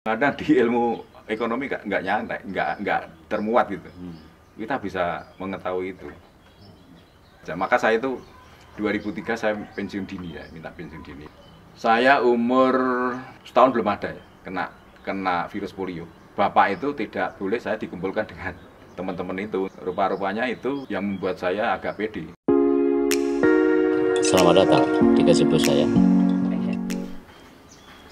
Kadang di ilmu ekonomi nggak nyantai, nggak termuat gitu. Kita bisa mengetahui itu. Maka saya itu 2003 saya pensiun dini ya, minta pensiun dini. Saya umur setahun belum ada ya, kena virus polio. Bapak itu tidak boleh saya dikumpulkan dengan teman-teman itu. Rupa-rupanya itu yang membuat saya agak pede. Selamat datang di Facebook saya.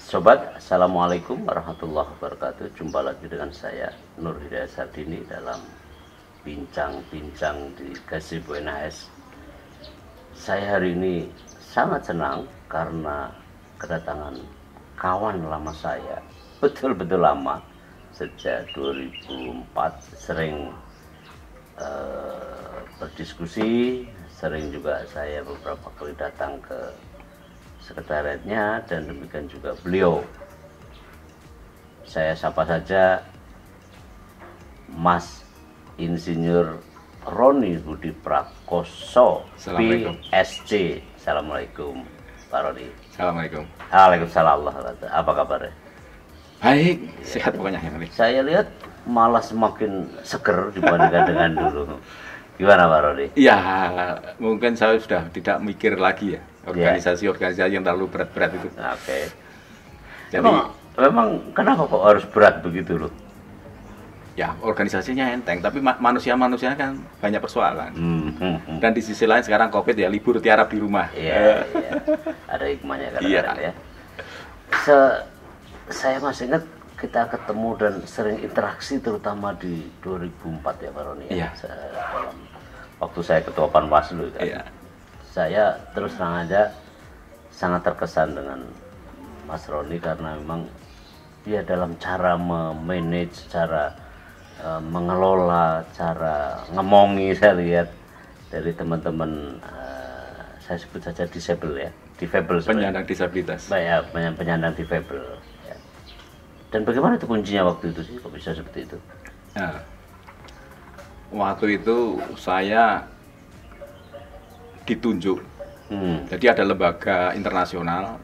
Sobat, Assalamualaikum warahmatullahi wabarakatuh. Jumpa lagi dengan saya, Nur Hidayat Sardini, dalam bincang-bincang di Gazebo NHS. Saya hari ini sangat senang karena kedatangan kawan lama saya, betul-betul lama, sejak 2004 sering berdiskusi, sering juga saya beberapa kali datang ke sekretariatnya, dan demikian juga beliau. Saya sapa saja Mas Insinyur Roni Budi Prakoso, PSC. Assalamualaikum Pak Roni. Assalamualaikum. Waalaikumsalam. Apa kabarnya? Baik, sehat pokoknya. Saya lihat malah semakin seger dibandingkan dengan dulu. Gimana Pak Roni? Iya, mungkin saya sudah tidak mikir lagi ya organisasi-organisasi yang terlalu berat-berat itu. Oke. Jadi memang kenapa kok harus berat begitu loh? Ya, organisasinya enteng, tapi manusia-manusia kan banyak persoalan. Dan di sisi lain sekarang COVID ya, libur tiarap di rumah. Iya. Ada hikmahnya kadang-kadang ya. Saya masih ingat kita ketemu dan sering interaksi, terutama di 2004 ya Pak Roni. Iya. Waktu saya ketua Panwaslu kan. Iya. Saya terus terang aja sangat terkesan dengan Mas Roni, karena memang dia dalam cara memanage, cara mengelola, cara ngemongi, saya lihat dari teman-teman, saya sebut saja disable ya, difabel, penyandang disabilitas. Ya, penyandang difabel. Ya. Dan bagaimana itu kuncinya waktu itu sih, kok bisa seperti itu? Nah, waktu itu saya ditunjuk. Jadi ada lembaga internasional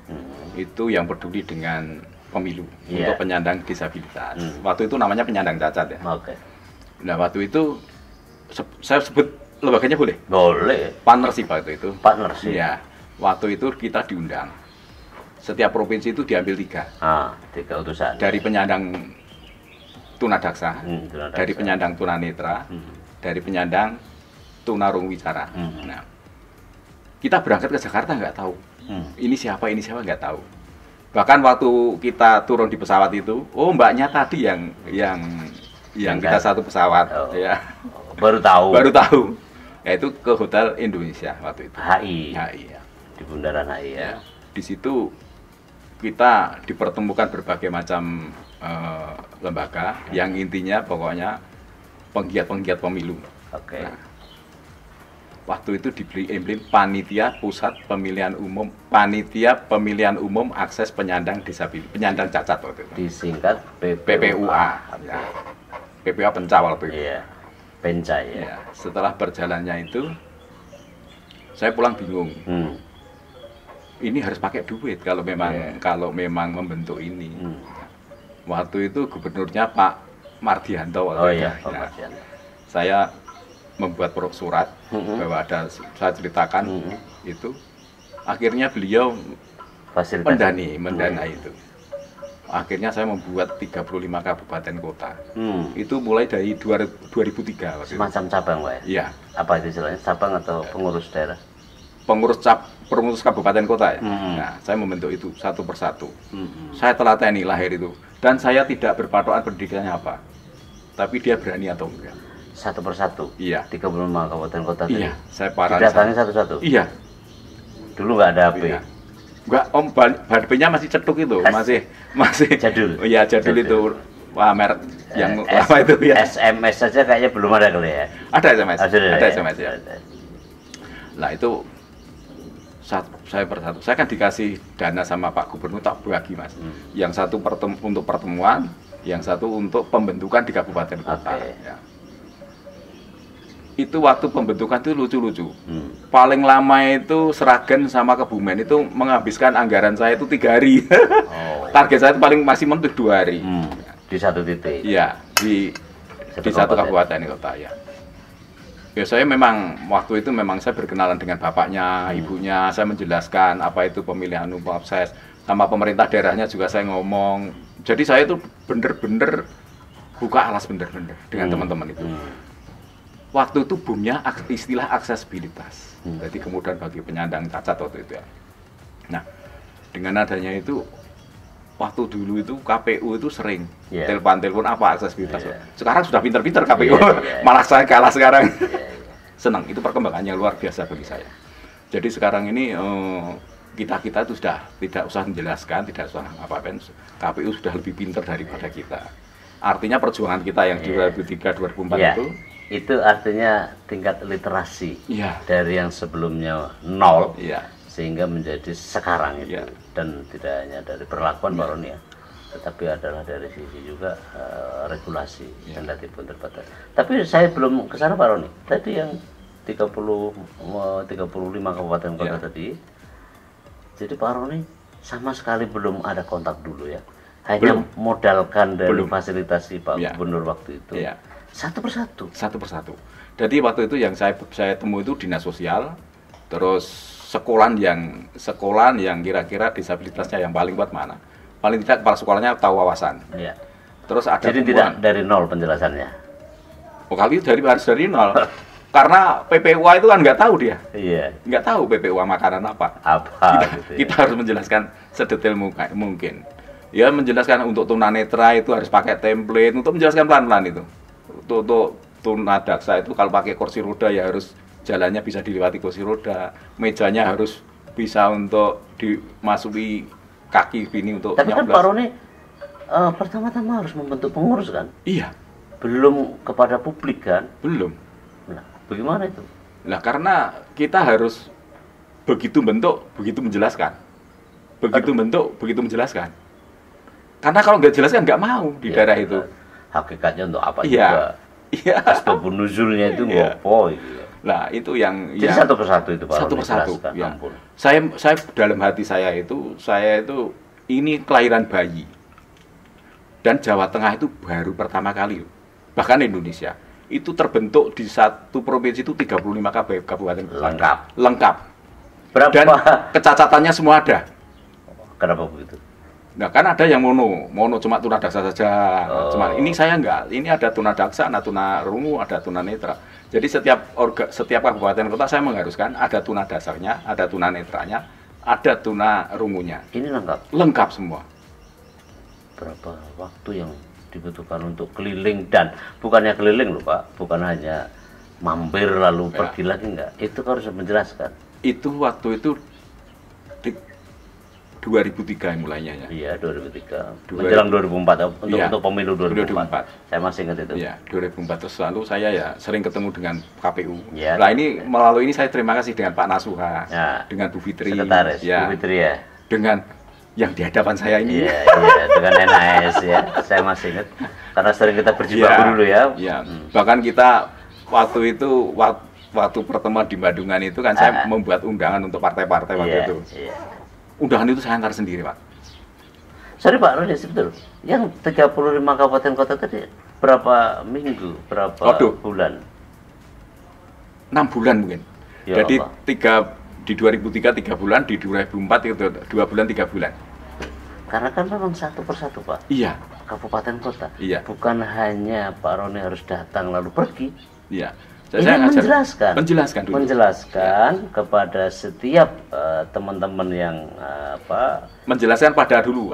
itu yang peduli dengan pemilu untuk penyandang disabilitas. Waktu itu namanya penyandang cacat ya. Oke. Nah, waktu itu saya sebut lembaganya boleh? Boleh. Partnership waktu itu. Partnership. Ya. Waktu itu kita diundang. Setiap provinsi itu diambil 3. 3 utusan. Dari penyandang tunadaksa, dari penyandang tunanetra, dari penyandang tunarungu-wicara. Nah, kita berangkat ke Jakarta nggak tahu. Ini siapa nggak tahu. Bahkan waktu kita turun di pesawat itu, oh mbaknya tadi yang kita satu pesawat. Ya. Baru tahu. Yaitu ke Hotel Indonesia waktu itu. HI ya. Di Bundaran HI ya. Di situ kita dipertemukan berbagai macam lembaga yang intinya pokoknya penggiat-penggiat pemilu. Oke. Nah, waktu itu diberi emblem Panitia Pemilihan Umum Akses Penyandang Disabilitas, penyandang cacat waktu itu. Disingkat PPUA. Ya. PPUA Pencawal waktu itu. Iya. Pencai ya. Setelah berjalannya itu, saya pulang bingung. Ini harus pakai duit kalau memang membentuk ini. Waktu itu gubernurnya Pak Mardianto. Pak Mardianto. Saya membuat surat bahwa ada, saya ceritakan itu. Akhirnya beliau mendanai itu. Akhirnya saya membuat 35 kabupaten kota. Itu mulai dari 2003. Semacam cabang, Pak ya? Iya. Apa itu istilahnya? Cabang atau pengurus daerah? Pengurus kabupaten kota ya. Nah, saya membentuk itu satu persatu. Saya telateni lahir itu. Dan saya tidak berpatokan pendidikannya apa. Tapi dia berani atau enggak. Satu persatu? Iya. 35 kabupaten kota tadi? Iya, saya parah. Didatangi satu-satu? Iya. Dulu nggak ada HP? Iya. Enggak, Om, HP-nya masih cetuk itu, masih jadul. Iya, jadul itu. Wah, merek yang lama itu ya. SMS saja kayaknya belum ada kali ya? Ada SMS. Ada SMS ya. Nah, itu saya persatu. Saya kan dikasih dana sama Pak Gubernur, tak bagi Mas. Yang satu untuk pertemuan, yang satu untuk pembentukan di kabupaten kota. Okay. Ya. itu waktu pembentukan itu lucu-lucu. Paling lama itu Seragen sama Kebumen itu menghabiskan anggaran saya itu 3 hari. Target saya itu paling maksimum itu 2 hari. Di satu titik. Iya, di satu kabupaten kota ya. Ya saya memang waktu itu memang saya berkenalan dengan bapaknya, ibunya, saya menjelaskan apa itu pemilihan umum akses, sama pemerintah daerahnya juga saya ngomong. Jadi saya itu bener-bener buka alas bener-bener dengan teman-teman itu. Waktu itu boomnya istilah aksesibilitas. Jadi kemudian bagi penyandang cacat waktu itu ya. Nah, dengan adanya itu waktu dulu itu KPU itu sering telepon apa aksesibilitas. Sekarang sudah pinter-pinter KPU. Malah saya kalah sekarang. Senang, itu perkembangannya luar biasa bagi saya. Jadi sekarang ini kita itu sudah tidak usah menjelaskan, tidak usah apa-apa. KPU sudah lebih pinter daripada kita. Artinya perjuangan kita yang di 2003 2004 itu artinya tingkat literasi dari yang sebelumnya 0 sehingga menjadi sekarang itu. Dan tidak hanya dari perlakuan Pak Roni ya, tetapi adalah dari sisi juga regulasi yang tadi pun terbatas. Tapi saya belum ke sana Pak35 kabupaten kota tadi. Jadi Pak Roni sama sekali belum ada kontak dulu ya. Hanya modalkan dari fasilitasi Pak Gubernur waktu itu. Satu persatu. Jadi waktu itu yang saya temui itu dinas sosial, terus sekolah yang kira-kira disabilitasnya yang paling kuat mana. Paling tidak kepala sekolahnya tahu wawasan. Terus ada jadi tidak dari 0 penjelasannya. Kali harus dari 0. Karena PPUA itu kan nggak tahu dia. Nggak tahu PPUA makanan apa. Kita harus menjelaskan sedetail mungkin. Ya menjelaskan untuk tunanetra itu harus pakai template, untuk menjelaskan pelan-pelan itu. Untuk tunadaksa itu kalau pakai kursi roda ya harus jalannya bisa dilewati kursi roda, mejanya harus bisa untuk dimasuki kaki ini untuk tapi kan Pak Roni pertama-tama harus membentuk pengurus kan? Iya. Belum kepada publik kan? Belum. Nah, bagaimana itu? Nah, karena kita harus begitu bentuk, begitu menjelaskan. Begitu menjelaskan. Karena kalau nggak jelaskan nggak mau di daerah itu. Hakikatnya untuk apa juga? Asbabun nuzulnya itu ngopo gitu. Nah, itu yang jadi satu persatu itu Pak. Satu persatu. Ya. Saya dalam hati saya itu ini kelahiran bayi. Dan Jawa Tengah itu baru pertama kali. Bahkan Indonesia itu terbentuk di satu provinsi itu 35 kabupaten lengkap. Berapa? Dan kecacatannya semua ada. Kenapa begitu? Nah kan ada yang mono cuma tunadaksa saja. Cuma ini saya enggak. Ini ada tunadaksa, ada tunarungu, ada tunanetra. Jadi setiap kabupaten kota saya mengharuskan ada tunadaksanya, ada tunanetranya, ada tunarungunya. Ini lengkap. Lengkap semua. Berapa waktu yang dibutuhkan untuk keliling, dan bukannya keliling loh Pak, bukan hanya mampir lalu pergi lagi enggak. Itu harus menjelaskan. Itu waktu itu 2003 mulainya ya. Iya, 2003. Menjelang 2004 untuk pemilu 2004. Saya masih ingat itu. Iya, 2004 terus lalu saya ya sering ketemu dengan KPU. Nah, ini melalui ini saya terima kasih dengan Pak Nasuha, dengan Bu Fitri, Sekretaris Bu Fitri ya. Dengan yang di hadapan saya ini. Iya, dengan NAS ya. Saya masih ingat karena sering kita berjibaku dulu ya. Iya. Bahkan kita waktu itu waktu pertemuan di Bandungan itu kan saya membuat undangan untuk partai-partai waktu itu. Undangan itu saya antar sendiri, Pak. Sorry Pak Roni, betul. Yang 35 kabupaten kota tadi berapa minggu, berapa bulan? 6 bulan mungkin. Ya, jadi di 2003 3 bulan, di 2004 itu 2 bulan 3 bulan. Karena kan memang satu persatu Pak. Iya. Kabupaten kota. Iya. Bukan hanya Pak Roni harus datang lalu pergi. Iya. Saya menjelaskan kepada setiap teman-teman yang menjelaskan pada dulu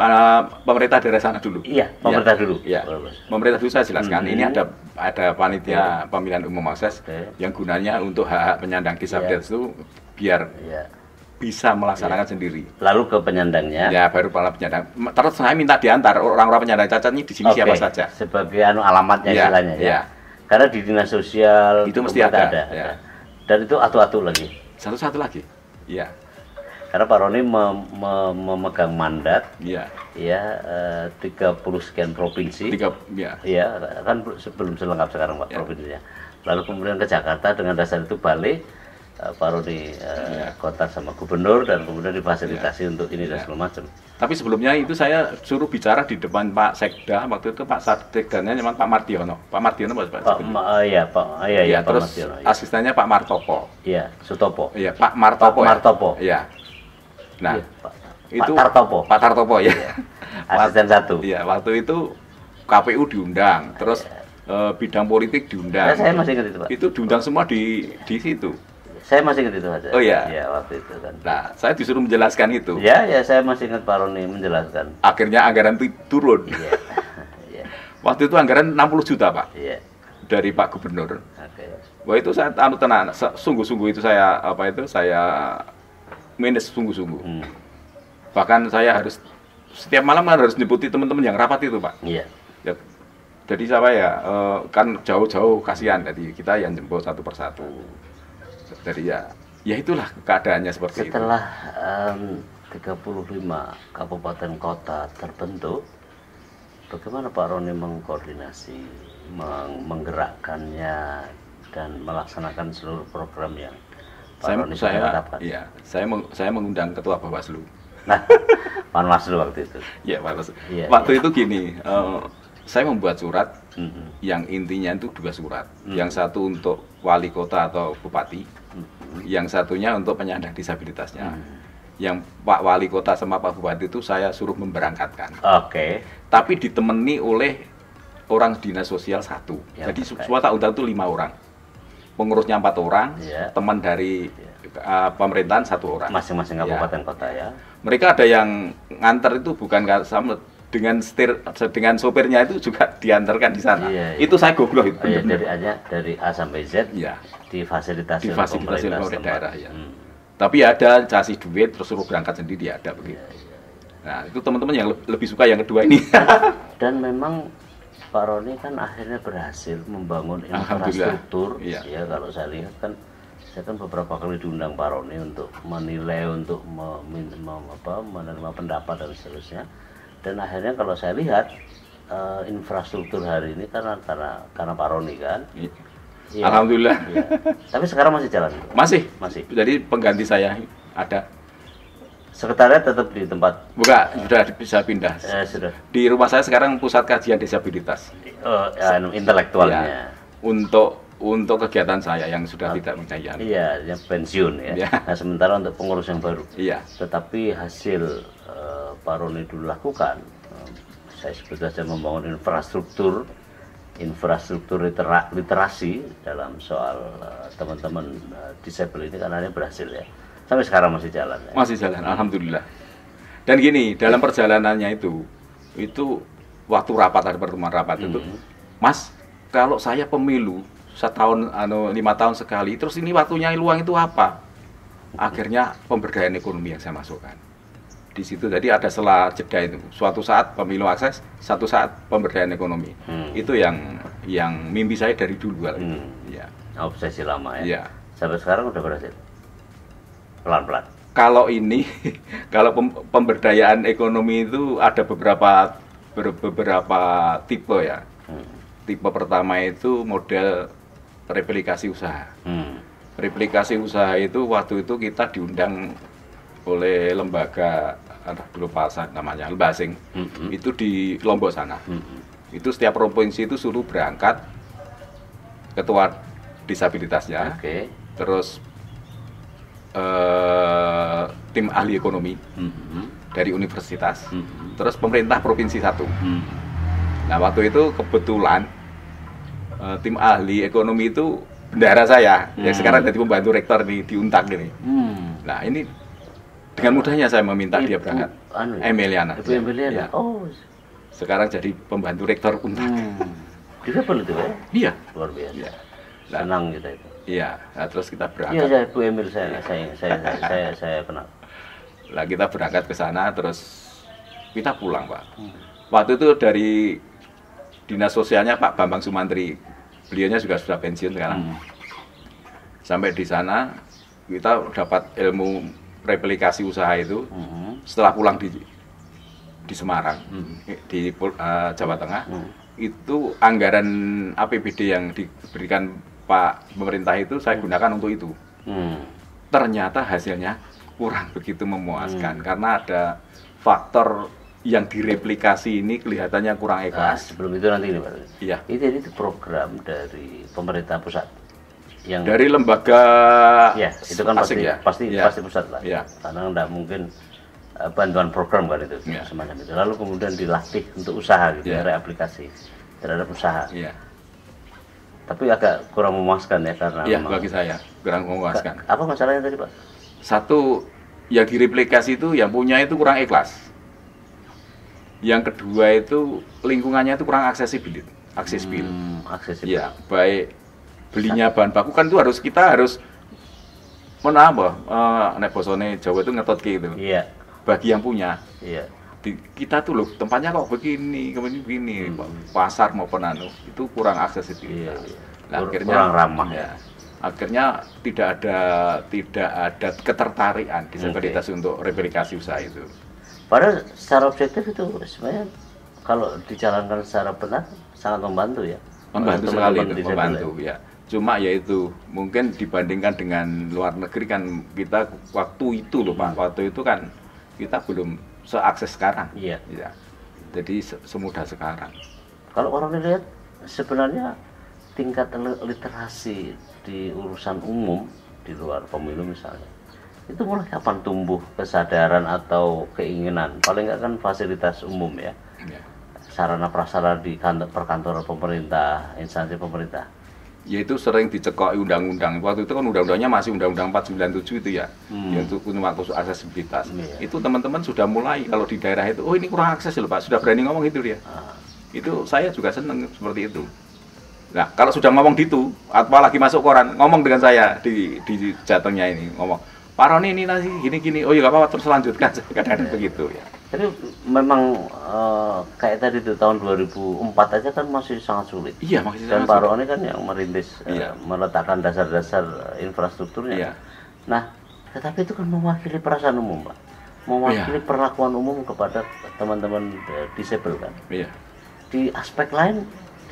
pemerintah daerah sana dulu. Iya, pemerintah dulu. Iya. Pemerintah dulu saya jelaskan. Ini ada panitia pemilihan umum akses yang gunanya untuk hak-hak penyandang disabilitas itu biar bisa melaksanakan sendiri. Lalu ke penyandangnya? Ya, baru para penyandang. Terus saya minta diantar orang-orang penyandang cacat ini di sini siapa saja. Sebagai alamatnya istilahnya ya. Karena di dinas sosial itu mesti ada. Dan itu atu-atu lagi. Satu-satu lagi. Iya. Karena Pak Roni memegang mandat. Iya. Ya, 30 sekian provinsi. Ya. Iya, kan belum selengkap sekarang Pak provinsinya. lalu kemudian ke Jakarta, dengan dasar itu balik Pak Roni kontak sama gubernur dan kemudian difasilitasi untuk ini dan segala macam. Tapi sebelumnya itu saya suruh bicara di depan Pak Sekda, waktu itu Pak Sekdanya memang Pak Mardiono. Pak Mardiono Iya, Pak terus Mardiono. asistennya Pak Martopo. Iya, Sutopo. Iya, Pak Martopo. Pak Martopo. Iya. Nah, Iya, itu Pak Tartopo. Pak Tartopo ya. Asisten 1. Iya, waktu itu KPU diundang, terus bidang politik diundang. Saya masih ingat itu, Pak. Itu diundang semua di situ. Saya masih ingat itu aja. Oh iya. Iya, waktu itu kan. Nah, saya disuruh menjelaskan itu. Ya, saya masih ingat Pak Roni menjelaskan. Akhirnya anggaran turun. Iya. Iya. Waktu itu anggaran 60 juta, Pak. Iya. Dari Pak Gubernur. Oke. Wah, itu saya tenang, sungguh-sungguh itu saya manage sungguh-sungguh. Bahkan saya harus setiap malam harus jemputi teman-teman yang rapat itu, Pak. Iya. Ya, jadi saya kan jauh-jauh kasihan, jadi kita yang jemput satu persatu. Jadi ya itulah keadaannya seperti Setelah 35 kabupaten kota terbentuk, bagaimana Pak Roni mengkoordinasi, menggerakkannya dan melaksanakan seluruh program yang Pak Roni sudah tetapkan? Iya, saya mengundang Ketua Bawaslu. Nah, Panwaslu waktu itu. Iya, Panwaslu. Iya, waktu iya. itu gini, saya membuat surat yang intinya itu 2 surat. Yang satu untuk wali kota atau bupati, yang satunya untuk penyandang disabilitasnya. Yang Pak Wali Kota sama Pak Bupati itu saya suruh memberangkatkan. Oke. Tapi ditemani oleh orang dinas sosial 1. Ya, jadi semua tak undang itu 5 orang. Pengurusnya 4 orang, ya. Teman dari pemerintahan 1 orang. Masing-masing kabupaten kota ya. Mereka ada yang nganter itu bukan sama dengan sopirnya itu juga diantarkan di sana. Iya, iya. Itu saya goblok itu. Oh, iya, dari A sampai Z. Iya. Difasilitasi Oleh pemerintah daerah ya. Tapi ada kasih duit terus suruh berangkat sendiri ada begitu. Nah, itu teman-teman yang lebih suka yang kedua ini. Dan memang Pak Roni kan akhirnya berhasil membangun infrastruktur. Iya. Ya, kalau saya lihat kan, saya kan beberapa kali diundang Pak Roni untuk menilai, untuk menerima pendapat dan seterusnya. Dan akhirnya kalau saya lihat infrastruktur hari ini karena Pak Roni kan. Ya. Alhamdulillah. Ya. Tapi sekarang masih jalan? Masih. Jadi pengganti saya ada. Sekretariat tetap di tempat? Bukan, sudah bisa pindah. Sudah. Di rumah saya sekarang pusat kajian disabilitas. Intelektualnya. Ya. Untuk kegiatan saya yang sudah tidak berdaya. Iya, yang pensiun ya. Nah, sementara untuk pengurus yang baru. Iya. Tetapi hasil Pak Roni dulu lakukan, saya sebut saja membangun infrastruktur literasi dalam soal teman-teman disabel ini, karena ini berhasil ya. Sampai sekarang masih jalan ya. Masih jalan, alhamdulillah. Dan gini, dalam perjalanannya itu waktu rapat, ada pertemuan rapat itu, Mas, kalau saya pemilu setahun 5 tahun sekali, terus ini waktunya luang itu apa? Akhirnya pemberdayaan ekonomi yang saya masukkan. Di situ jadi ada setelah jeda itu, suatu saat pemilu akses, satu saat pemberdayaan ekonomi. Itu yang mimpi saya dari dulu. Ya. Obsesi lama ya. Ya. Sampai sekarang udah berhasil. Pelan-pelan. Kalau ini, kalau pemberdayaan ekonomi itu ada beberapa tipe ya. Tipe pertama itu model replikasi usaha. Replikasi usaha itu waktu itu kita diundang oleh lembaga, lupa namanya, Lembasing. Itu di Lombok sana. Itu setiap provinsi itu suruh berangkat ketua disabilitasnya. Terus tim ahli ekonomi dari universitas. Terus pemerintah provinsi 1. Nah, waktu itu kebetulan tim ahli ekonomi itu bendahara saya, yang sekarang jadi pembantu rektor di Untak ini. Nah, ini dengan mudahnya saya meminta dia berangkat. Emiliana. Ibu Emiliana. Ya. Oh. Sekarang jadi pembantu rektor Untak. Disabel itu ya? Iya. Luar biasa. Ya. Senang kita itu. Iya. Nah, terus kita berangkat. Iya, Bu Emil saya kenal. Lah kita berangkat ke sana, terus kita pulang, Pak. Waktu itu dari dinas sosialnya Pak Bambang Sumantri. Beliaunya juga sudah pensiun sekarang. Sampai di sana kita dapat ilmu replikasi usaha itu. Setelah pulang di Semarang, di Jawa Tengah, itu anggaran APBD yang diberikan Pak pemerintah itu saya gunakan untuk itu. Ternyata hasilnya kurang begitu memuaskan karena ada faktor yang direplikasi ini kelihatannya kurang ikhlas. Sebelum itu nanti ini Pak. Iya. Itu program dari pemerintah pusat yang Dari lembaga ya itu kan asing pasti ya? pasti pusat lah. Ya. Karena enggak mungkin bantuan program kan itu Ya. semacam itu. Lalu kemudian dilatih untuk usaha gitu Ya. reaplikasi terhadap usaha. Iya. Tapi agak kurang memuaskan ya karena Iya, memang- bagi saya kurang memuaskan. Apa masalahnya tadi Pak? Satu, yang direplikasi itu yang punya itu kurang ikhlas. Yang kedua itu lingkungannya itu kurang aksesibil. Aksesibel. Ya, baik belinya bahan baku kan itu kita harus menambah nek bosone Jawa itu ngetotke itu. Iya. Bagi yang punya. Iya. Kita tuh loh tempatnya kok begini, begini, pasar maupun itu kurang aksesibil. Iya. Nah, akhirnya Kurang ramah ya. Akhirnya tidak ada ketertarikan disabilitas untuk replikasi usaha itu. Padahal secara objektif itu sebenarnya kalau dijalankan secara benar sangat membantu ya. Membantu Teman-teman sekali itu, disabel membantu ya. Cuma yaitu mungkin dibandingkan dengan luar negeri kan kita waktu itu loh Pak, waktu itu kan kita belum seakses sekarang. Iya. Ya. Jadi semudah sekarang. Kalau orang lihat sebenarnya tingkat literasi di urusan umum di luar pemilu misalnya itu mulai kapan tumbuh kesadaran atau keinginan? Paling nggak kan fasilitas umum ya, Ya. sarana prasarana di perkantoran pemerintah, instansi pemerintah. Yaitu sering dicekoki undang-undang. Waktu itu kan undang-undangnya masih Undang-Undang 497 itu ya, yang untuk aksesibilitas. Iya. Itu teman-teman sudah mulai kalau di daerah itu, oh ini kurang akses loh Pak, sudah berani ngomong itu dia. Itu saya juga seneng seperti itu. Nah kalau sudah ngomong gitu, apalagi masuk koran, ngomong dengan saya di jatuhnya ini ngomong, Pak Roni ini nanti gini-gini, oh iya nggak apa-apa terus lanjutkan, kadang-kadang begitu ya. Tapi memang kayak tadi itu tahun 2004 aja kan masih sangat sulit. Iya masih Dan sama. Pak Roni kan yang merintis, Iya. meletakkan dasar-dasar infrastrukturnya. Iya. Nah, tetapi itu kan mewakili perasaan umum, Pak. Mewakili perlakuan umum kepada teman-teman disabel kan. Iya. Di aspek lain,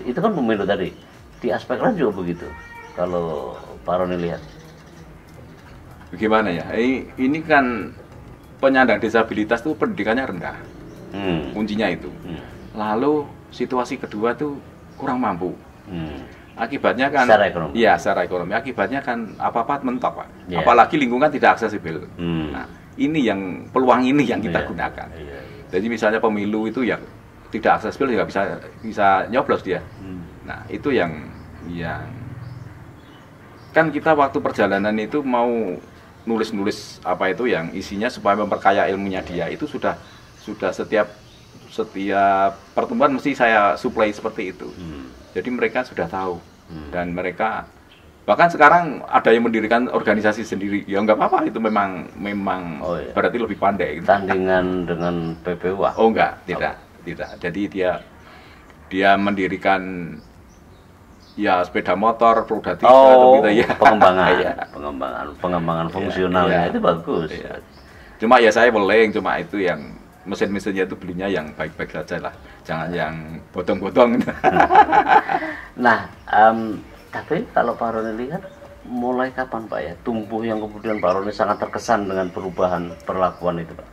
itu kan pemilu tadi. Di aspek lain juga begitu. Kalau Pak Roni lihat. Bagaimana ya? Ini kan penyandang disabilitas tuh pendidikannya rendah. Kuncinya itu. Lalu situasi kedua tuh kurang mampu. Akibatnya kan Secara ekonomi. Iya, secara ekonomi. Akibatnya kan apa-apa mentok, Pak. Iya. Apalagi lingkungan tidak aksesibel. Nah, ini yang peluang ini yang kita Iya. gunakan. Iya. Jadi misalnya pemilu itu yang tidak aksesibel juga bisa nyoblos dia. Nah, itu yang kan kita waktu perjalanan itu mau nulis-nulis apa itu yang isinya supaya memperkaya ilmunya dia, itu sudah setiap pertemuan mesti saya supply seperti itu. Jadi mereka sudah tahu dan mereka bahkan sekarang ada yang mendirikan organisasi sendiri. Ya nggak apa-apa, itu memang Oh, iya. berarti lebih pandai gitu. Tandingan dengan PPWA. Oh enggak, tidak. Jadi dia mendirikan ya sepeda motor roda 3 Oh, gitu ya. pengembangan, Iya. pengembangan fungsionalnya iya. itu bagus. Iya. Cuma ya saya beling, cuma itu yang mesin-mesinnya itu belinya yang baik-baik saja lah, jangan yang bodong-bodong. Nah, tapi kalau Pak Roni lihat mulai kapan Pak ya tumbuh yang kemudian Pak Roni sangat terkesan dengan perubahan perlakuan itu Pak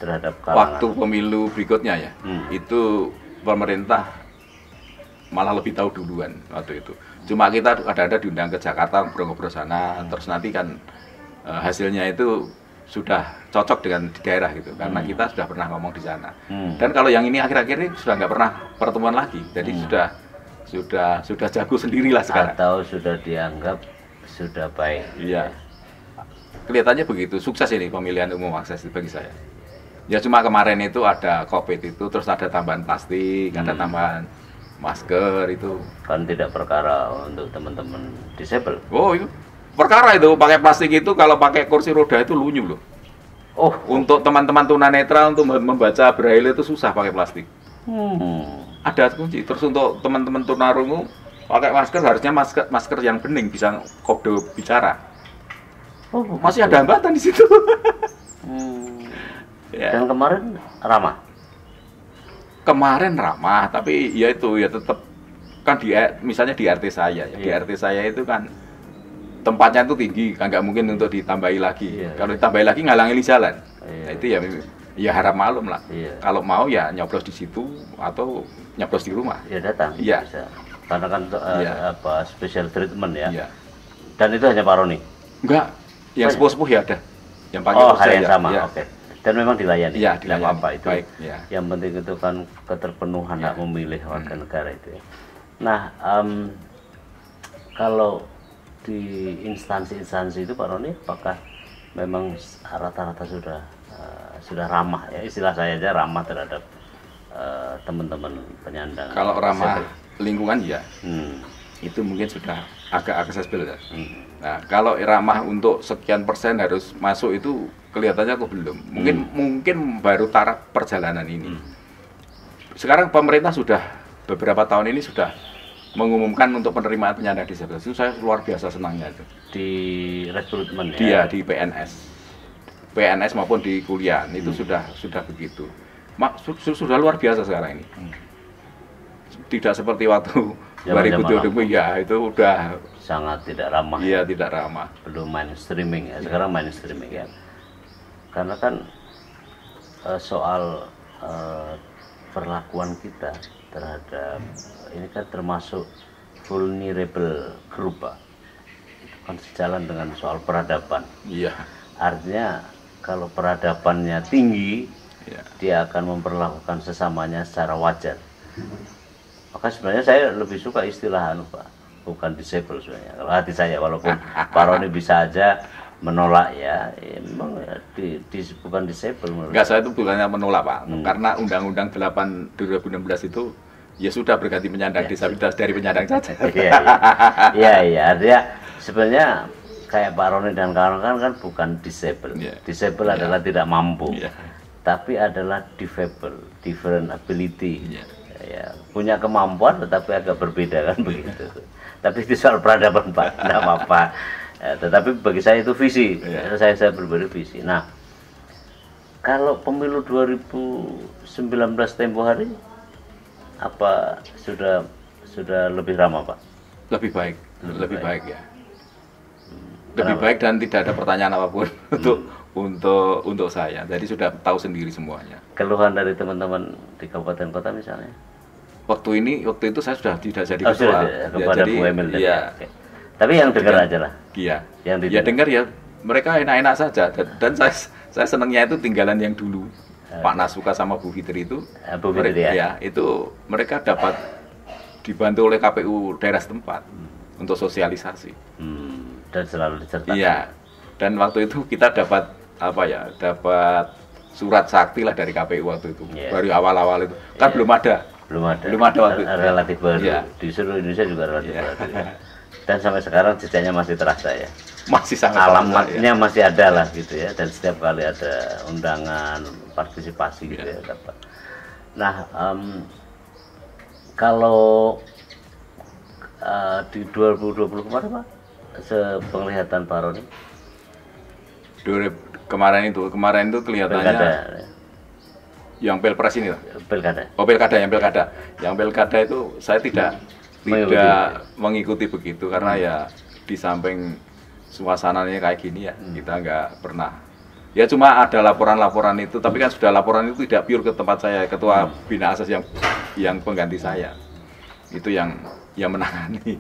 terhadap kalangan. Waktu pemilu berikutnya ya, itu pemerintah malah lebih tahu duluan waktu itu. Cuma kita ada diundang ke Jakarta, ngobrol-ngobrol sana, terus nanti kan hasilnya itu sudah cocok dengan di daerah gitu, karena kita sudah pernah ngomong di sana. Dan kalau yang ini akhir-akhir ini sudah nggak pernah pertemuan lagi, jadi sudah jago sendirilah sekarang. Atau sudah dianggap sudah baik. Iya. Kelihatannya begitu, sukses ini pemilihan umum akses bagi saya. Ya cuma kemarin itu ada COVID itu, terus ada tambahan plastik, ada tambahan masker itu. Kan tidak perkara untuk teman-teman disabel. Oh itu perkara itu, pakai plastik itu kalau pakai kursi roda itu lunyu loh. Oh, Untuk teman-teman tunanetra untuk membaca braille itu susah pakai plastik. Ada kunci. Terus untuk teman-teman tunarungu pakai masker harusnya masker yang bening bisa kode bicara. oh Masih ada hambatan di situ. Ya. Dan kemarin ramah. Kemarin ramah, tapi ya itu ya tetap kan misalnya di RT saya ya, di Iya. RT saya itu kan tempatnya itu tinggi, kan nggak mungkin untuk ditambahi lagi. Iya. Kalau ditambahi lagi ngalangi jalan. Iya. Nah, itu ya harap maklum lah. Iya. Kalau mau ya nyoblos di situ atau nyoblos di rumah. Ya datang. Iya. Bisa. Karena kan Iya. apa special treatment ya. Iya. Dan itu hanya Pak Roni. Enggak, yang Banyak. sepuh-sepuh ya ada. Yang pakai Oh, Orja hal yang ya. sama. Iya. Oke. Dan memang dilayani. Iya, Tidak dilayani. apa-apa itu. Baik, iya. Yang penting itu kan keterpenuhan Iya. hak memilih warga negara itu ya. Nah, kalau di instansi-instansi itu Pak Roni, apakah memang rata-rata sudah ramah ya, istilah saya aja ramah terhadap teman-teman penyandang Kalau ramah disabilitas? lingkungan ya, Hmm. itu mungkin sudah agak aksesibel ya. Hmm. Nah, kalau ramah untuk sekian persen harus masuk itu kelihatannya kok belum. Mungkin baru taraf perjalanan ini. Sekarang pemerintah sudah beberapa tahun ini sudah mengumumkan untuk penerimaan penyandang disabilitas. Itu saya luar biasa senangnya itu. Di rekrutmen Dia ya. di PNS maupun di kuliah itu sudah begitu. Sudah luar biasa sekarang ini. Tidak seperti waktu Zaman-zaman 2020 ya, itu udah Sangat tidak ramah. iya tidak ramah. Belum mainstreaming ya. Sekarang mainstreaming ya. Karena kan soal perlakuan kita terhadap ini kan termasuk vulnerable group, Pak. Itu kan sejalan dengan soal peradaban. Iya. Artinya kalau peradabannya tinggi, Iya. dia akan memperlakukan sesamanya secara wajar. Maka sebenarnya saya lebih suka istilah Pak, bukan disable sebenarnya. Kalau hati saya, walaupun Pak Roni bisa aja menolak ya memang bukan disable menurut Enggak, saya itu bukannya menolak Pak, Hmm. karena Undang-Undang 8 2016 itu ya sudah berganti penyandang disabilitas dari penyandang cacat. Iya, artinya sebenarnya kayak Pak Roni dan kawan-kawan kan bukan disable. Iya. Disable Iya. adalah tidak mampu, Iya. tapi adalah different ability. Iya. Ya, punya kemampuan tetapi agak berbeda kan begitu. Tapi itu soal peradaban Pak, tidak apa-apa. Ya, tetapi bagi saya itu visi. Iya. Saya berbeda visi. Nah, kalau pemilu 2019 tempo hari apa sudah lebih ramah Pak? Lebih baik, lebih baik. baik ya. Lebih baik dan tidak ada pertanyaan apapun untuk saya. Jadi sudah tahu sendiri semuanya. Keluhan dari teman-teman di kabupaten kota misalnya? Waktu itu saya sudah tidak jadi Oh, ketua. sudah, Ya, kepada jadi Bu Emil tadi. ya, Oke. Tapi yang dengar aja lah. iya. Yang Ya didengar. dengar ya, mereka enak-enak saja. Dan saya senangnya itu tinggalan yang dulu. Pak Nasuka sama Bu Fitri itu, Bu Fitri ya? itu mereka dapat dibantu oleh KPU daerah setempat untuk sosialisasi. Dan selalu disertakan. Iya. Dan waktu itu kita dapat dapat surat sakti lah dari KPU waktu itu. Iya. Baru awal-awal itu. Kan belum ada. Belum ada waktu itu. Relatif baru. Iya. Di seluruh Indonesia juga relatif Iya. baru. Ya. Dan sampai sekarang jejaknya masih terasa ya. Masih sangat Alamatnya masih ada lah gitu ya. Dan setiap kali ada undangan partisipasi gitu ya dapat. Nah, kalau di 2020 kemarin Pak, sepenglihatan Pak Roni, Kemarin itu kelihatannya pilkada, yang pilpres ini lah. pilkada. Oh yang pilkada itu saya tidak mengikuti begitu karena ya di samping suasananya kayak gini ya kita nggak pernah. Ya cuma ada laporan-laporan itu, tapi kan sudah laporan itu tidak pure ke tempat saya, ketua bina asas yang pengganti saya itu yang menangani.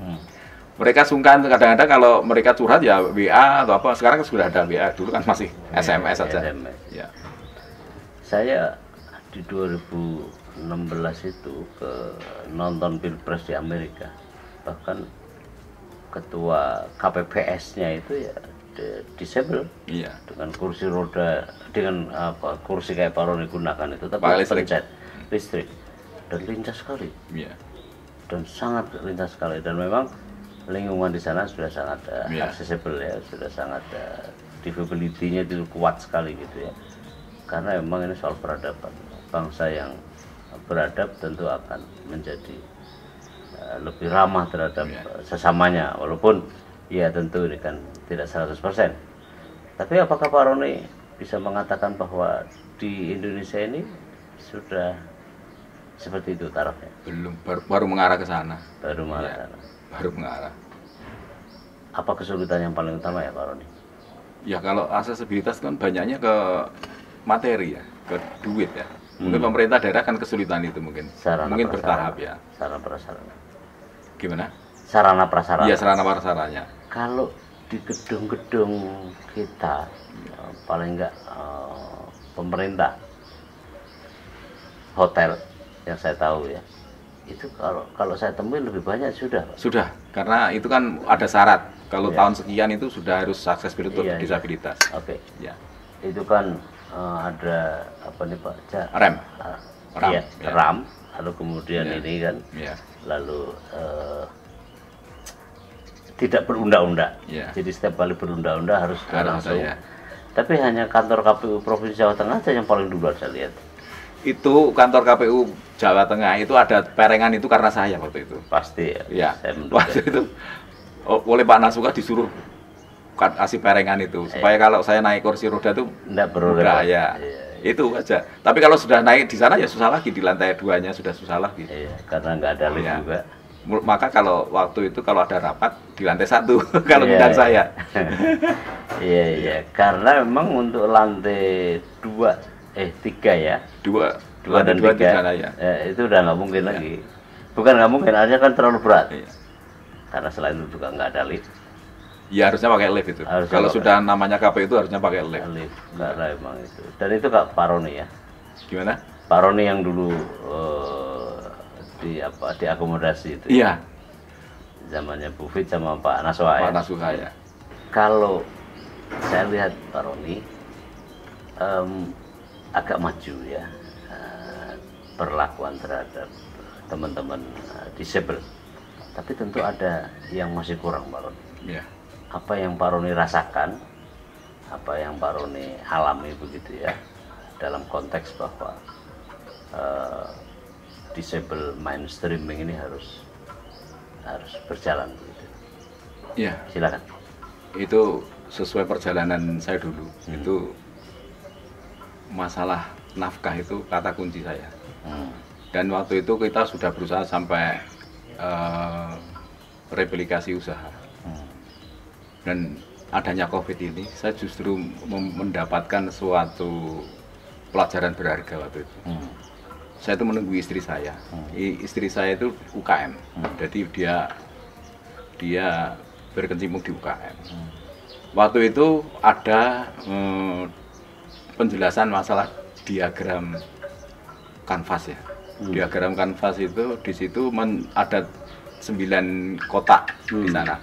Mereka sungkan kadang-kadang kalau mereka curhat ya WA atau apa. Sekarang kan sudah ada WA, dulu kan masih SMS saja. SMS. Ya. Saya di 2016 itu ke nonton Pilpres di Amerika. Bahkan ketua KPPS-nya itu ya disable Iya. dengan kursi roda, dengan kursi kayak Pak Roni gunakan itu, tapi Pakai listrik. pencet listrik dan lincah sekali, Iya. dan sangat lincah sekali, dan memang lingkungan di sana sudah sangat Iya. accessible ya, sudah sangat disability-nya itu kuat sekali gitu ya. Karena memang ini soal peradaban. Bangsa yang beradab tentu akan menjadi lebih ramah terhadap sesamanya, walaupun ya tentu ini kan tidak 100%. Tapi apakah Pak Roni bisa mengatakan bahwa di Indonesia ini sudah seperti itu tarafnya. Belum, baru mengarah ke sana. Baru malah Iya, sana. baru mengarah. Apa kesulitan yang paling utama ya Pak Roni? Ya kalau aksesibilitas kan banyaknya ke materi ya, ke duit ya. Mungkin pemerintah daerah kan kesulitan itu mungkin. Sarana Mungkin prasarana. bertahap ya. Sarana prasarana. Gimana? Sarana prasarana. Iya, sarana prasaranya. Kalau di gedung-gedung kita paling enggak pemerintah hotel yang saya tahu ya, itu kalau saya temui lebih banyak sudah Pak. Sudah, karena itu kan ada syarat. Kalau Iya. tahun sekian itu sudah harus aksesibilitas untuk Iya, iya. disabilitas. Oke. Ya. Itu kan ada apa nih Pak? Rem. Ram, Iya, ya. ram. Lalu kemudian Iya. ini kan, Ya. lalu tidak berunda-unda. Iya. Jadi setiap kali berunda-unda harus Harus langsung. saya. Tapi hanya kantor KPU Provinsi Jawa Tengah saja yang paling duluan saya lihat. Itu kantor KPU Jawa Tengah itu ada perengan itu karena saya waktu itu. Pasti ya. Ya. Saya menduga. Waktu itu oleh Pak Nasuka disuruh kasih perengan itu supaya kalau saya naik kursi roda tuh Enggak perlu mudah repot. ya. Iya, Itu aja. Tapi kalau sudah naik di sana ya susah lagi, di lantai 2-nya sudah susah lagi. iya, karena nggak ada lift Iya. juga. Maka kalau waktu itu kalau ada rapat di lantai 1 kalau Iya, undang iya. saya. Iya, iya. Karena memang untuk lantai 3 ya. Dua Dan dua di tiga, sana ya. itu udah nggak mungkin lagi. Bukan nggak mungkin, aja kan terlalu berat. Iya. Karena selain itu juga nggak ada lift. Ya harusnya pakai lift itu. Harusnya Kalau pakai. sudah namanya KPU itu harusnya pakai lift. Lift, karena emang itu. Dan itu Kak Pak Roni ya. Gimana? Pak Roni yang dulu diakomodasi itu. Iya, Zamannya Bu Fit sama Pak Naswa ya. Pak Nasuka ya. Kalau saya lihat Pak Roni agak maju ya perlakuan terhadap teman-teman disabel. Tapi tentu ada yang masih kurang Pak Roni. Iya. Apa yang Pak Roni rasakan, apa yang Pak Roni alami begitu ya, dalam konteks bahwa disable mainstreaming ini harus berjalan begitu. Iya. Silakan. Itu sesuai perjalanan saya dulu. Itu masalah nafkah itu kata kunci saya. Dan waktu itu kita sudah berusaha sampai replikasi usaha. Dan adanya COVID ini, saya justru mendapatkan suatu pelajaran berharga waktu itu. Saya itu menunggu istri saya. Istri saya itu UKM, jadi dia berkecimpung di UKM. Waktu itu ada penjelasan masalah diagram kanvas ya. Diagram kanvas itu di situ ada 9 kotak di sana.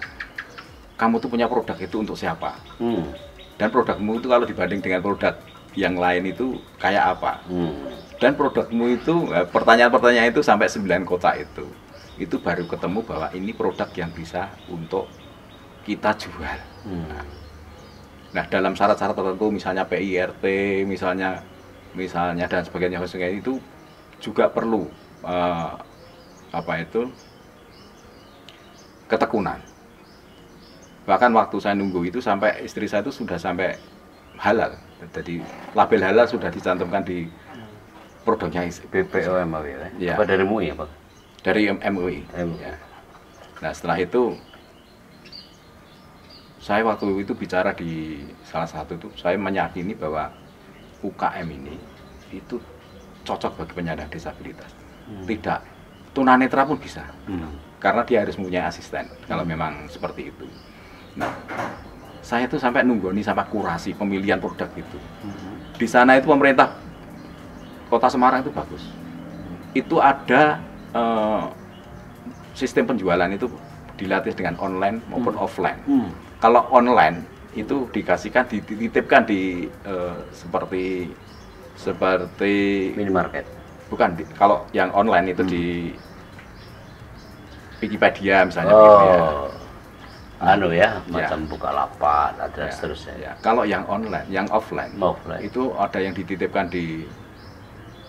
Kamu tuh punya produk itu untuk siapa? Dan produkmu itu kalau dibanding dengan produk yang lain itu kayak apa? Dan produkmu itu, pertanyaan-pertanyaan itu sampai 9 kotak itu baru ketemu bahwa ini produk yang bisa untuk kita jual. Nah, dalam syarat-syarat tertentu, misalnya PIRT, misalnya dan sebagainya itu juga perlu ketekunan. Bahkan waktu saya nunggu itu sampai istri saya itu sudah sampai halal. Jadi label halal sudah dicantumkan di produknya BPOM ya? Ya. Apa dari MUI ya Pak? dari MUI. MUI. Ya. Nah setelah itu saya waktu itu bicara di salah satu itu saya meyakini bahwa UKM ini itu cocok bagi penyandang disabilitas. Tidak, tunanetra pun bisa. Karena dia harus mempunyai asisten kalau memang seperti itu. Nah, saya itu sampai nunggu nih sampai kurasi pemilihan produk itu. Di sana itu pemerintah Kota Semarang itu bagus. Itu ada sistem penjualan itu dilatih dengan online maupun offline. Kalau online itu dikasihkan dititipkan di seperti Minimarket. bukan kalau yang online itu di Wikipedia misalnya begitu ya. Anu ya, macam Bukalapak dan Ya, seterusnya. ya. Kalau yang online, yang offline, Offline. itu ada yang dititipkan di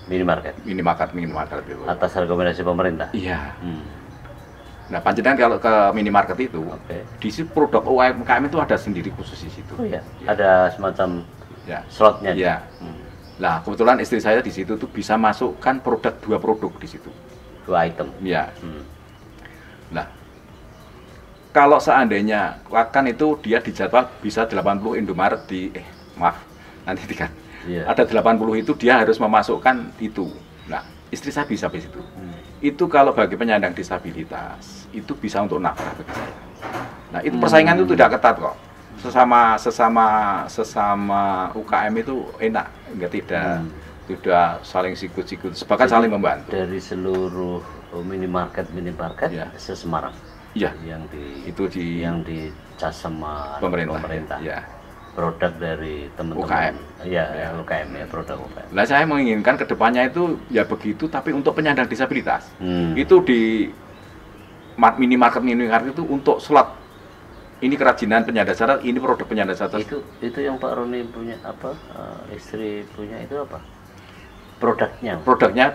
Minimarket. minimarket itu. Atas rekomendasi pemerintah. Iya. Nah, panjenengan kalau ke minimarket itu, Oke. di situ produk UMKM itu ada sendiri khusus di situ. Oh iya, Ya. ada semacam Ya. slotnya. Iya. Nah, kebetulan istri saya di situ tuh bisa masukkan dua produk di situ. 2 item. Ya. Nah, kalau seandainya akan itu dia dijadwal bisa 80 Indomaret maaf, nanti tiga. Ada 80 itu dia harus memasukkan itu. Nah, istri saya bisa di situ. Itu kalau bagi penyandang disabilitas, itu bisa untuk nafkah bagi saya. Nah, itu persaingan itu tidak ketat kok. Sesama UKM itu enak, tidak saling sikut-sikut, bahkan saling membantu. Dari seluruh minimarket se-Semarang. Iya. Yang dicas sama pemerintah. Ya. Produk dari teman-teman. UKM ya, produk UKM. Nah, saya menginginkan kedepannya itu ya begitu, tapi untuk penyandang disabilitas. Itu di minimarket itu untuk slot. Ini kerajinan penyandang disabilitas, ini produk penyandang disabilitas. Itu yang Pak Roni punya apa? Istri punya itu apa? Produknya? Produknya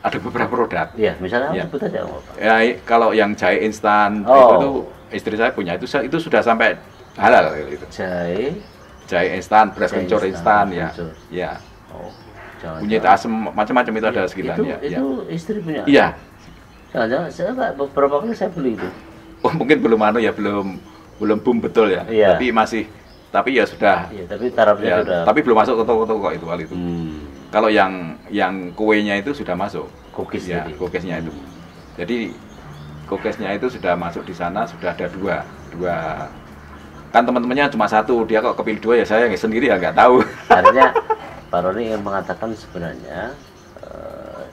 ada beberapa produk. Iya, misalnya sebut aja Pak. Ya, kalau yang jahe instan itu istri saya punya, itu sudah sampai halal itu. Jahe instan, beras kencur instan ya. Ya. Kunyit asem macam-macam itu ada sekitarnya. Itu istri punya. Iya. Jangan-jangan saya beberapa kali saya beli itu. Oh, mungkin belum boom betul ya. Iya. Tapi ya sudah. Iya, tapi tarafnya sudah. Tapi belum masuk ke toko-toko itu kali itu. Kalau yang kuenya itu sudah masuk. Cookiesnya itu. Jadi cookiesnya itu sudah masuk di sana, sudah ada dua. Kan teman-temannya cuma satu, dia kok kepilih 2 ya saya sendiri ya nggak tahu. Artinya Pak Roni yang mengatakan sebenarnya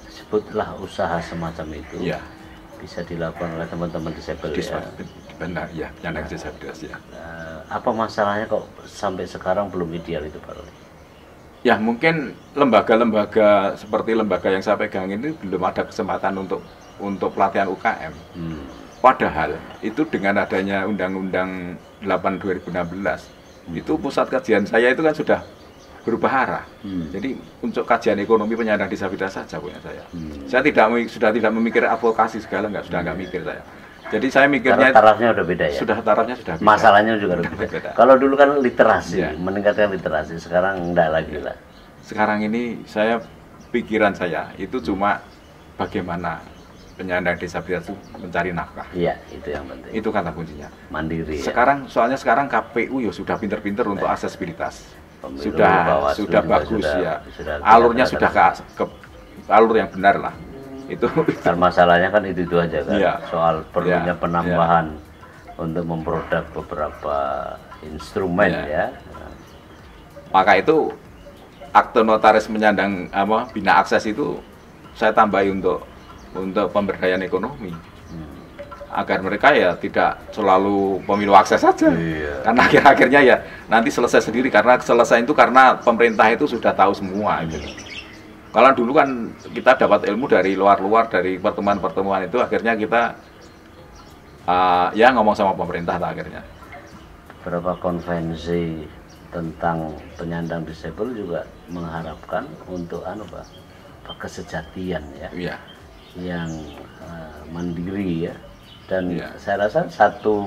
sebutlah usaha semacam itu. Iya. Bisa dilakukan oleh teman-teman disabel ya. Benar ya, penyandang disabilitas ya. Apa masalahnya kok sampai sekarang belum ideal itu Pak Roni? Ya mungkin lembaga-lembaga seperti lembaga yang saya pegang ini belum ada kesempatan untuk pelatihan UKM. Padahal itu dengan adanya Undang-Undang 8 2016 itu pusat kajian saya itu kan sudah berubah arah. Jadi untuk kajian ekonomi penyandang disabilitas saja punya saya. Saya sudah tidak memikir advokasi segala, sudah nggak mikir saya. Jadi saya mikirnya tarafnya udah beda ya. Tarafnya sudah beda. Masalahnya juga udah beda. Kalau dulu kan literasi, meningkatkan literasi, sekarang enggak lagi lah. Sekarang ini pikiran saya itu cuma bagaimana penyandang disabilitas itu mencari nafkah. Iya, itu yang penting. Itu kata kuncinya. Mandiri. Soalnya sekarang KPU ya sudah pinter-pinter untuk aksesibilitas. Pemilu, sudah bagus ya. Alurnya sudah ke alur yang benar lah. Itu kan masalahnya kan itu aja kan. Iya. Soal perlunya penambahan untuk memproduk beberapa instrumen ya. Maka itu akte notaris menyandang bina akses itu saya tambahi untuk pemberdayaan ekonomi. Agar mereka ya tidak selalu pemilu akses saja. Karena akhir-akhirnya ya nanti selesai sendiri, karena karena pemerintah itu sudah tahu semua gitu. Kalau dulu kan kita dapat ilmu dari luar-luar, dari pertemuan-pertemuan itu, akhirnya kita ya ngomong sama pemerintah akhirnya. Beberapa konvensi tentang penyandang disabel juga mengharapkan untuk kesejatian ya. Iya. Yang mandiri ya. Dan saya rasa satu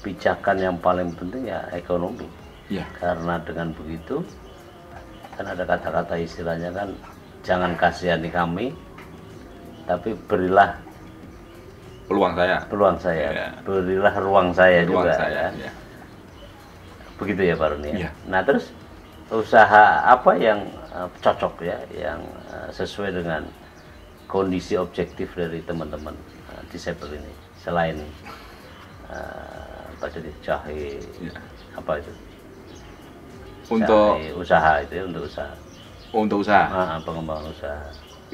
pijakan yang paling penting ya ekonomi. Iya. Karena dengan begitu kan ada kata-kata istilahnya kan, jangan kasihani kami, tapi berilah peluang saya. Ya. Berilah ruang saya juga. Ya. Begitu ya Pak Roni. Ya. Nah terus usaha apa yang cocok ya, yang sesuai dengan kondisi objektif dari teman-teman disabel ini, selain jahe apa itu untuk jahe, usaha itu ya, untuk usaha pengembangan usaha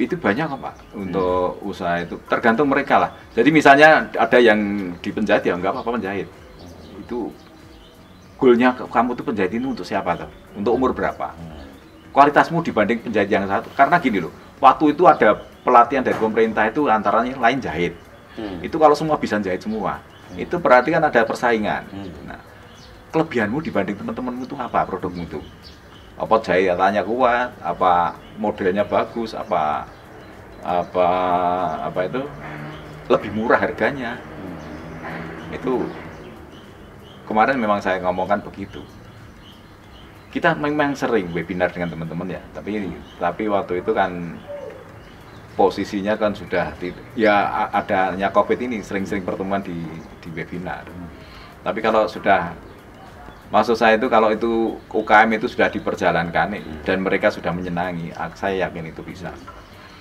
itu banyak kok Pak. Untuk usaha itu tergantung mereka lah. Jadi misalnya ada yang di penjahit ya nggak apa-apa penjahit. Itu goalnya kamu tuh penjahit ini untuk siapa tuh? Untuk umur berapa? Kualitasmu dibanding penjahit yang satu. Karena gini loh, waktu itu ada pelatihan dari pemerintah itu antaranya lain jahit. Itu kalau semua bisa jahit semua, itu berarti kan ada persaingan. Nah, kelebihanmu dibanding teman-temanmu itu apa, produkmu itu? Apa jahitannya kuat, apa modelnya bagus, apa itu lebih murah harganya. Itu kemarin memang saya ngomongkan begitu. kita memang sering webinar dengan teman-teman ya, tapi waktu itu kan posisinya kan sudah ya adanya COVID ini sering-sering pertemuan di webinar. Tapi kalau sudah, maksud saya itu kalau itu UKM itu sudah diperjalankan dan mereka sudah menyenangi, saya yakin itu bisa.